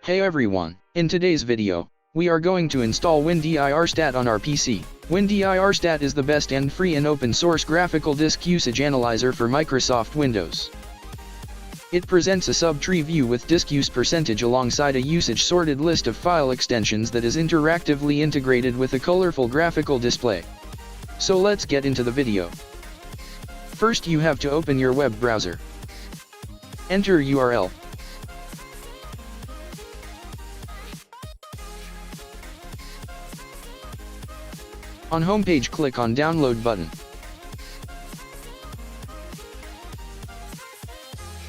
Hey everyone, in today's video, we are going to install WinDirStat on our PC. WinDirStat is the best and free and open source graphical disk usage analyzer for Microsoft Windows. It presents a sub-tree view with disk use percentage alongside a usage sorted list of file extensions that is interactively integrated with a colorful graphical display. So let's get into the video. First you have to open your web browser. Enter URL. On homepage, click on Download button.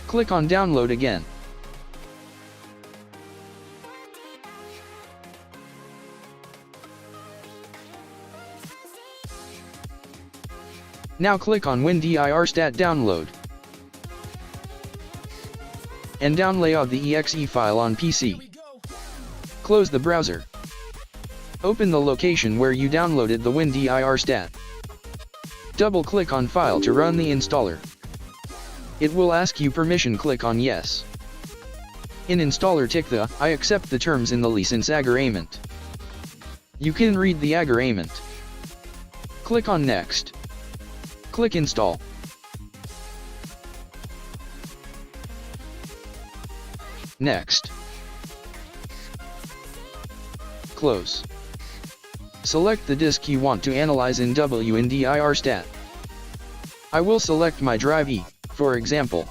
Click on Download again. Now click on WinDirStat Download. And download the exe file on PC. Close the browser. Open the location where you downloaded the WinDirStat. Double-click on File to run the installer. It will ask you permission, click on Yes. In installer, tick the I accept the terms in the license agreement. You can read the agreement. Click on Next. Click Install. Next. Close. Select the disk you want to analyze in WinDirStat. I will select my drive E, for example.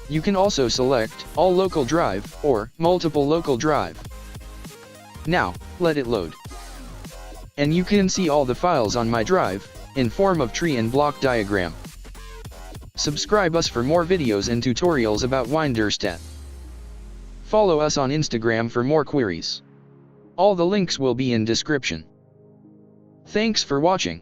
You can also select all local drive or multiple local drive. Now, let it load. And you can see all the files on my drive, in form of tree and block diagram. Subscribe us for more videos and tutorials about WinDirStat. Follow us on Instagram for more queries. All the links will be in description. Thanks for watching.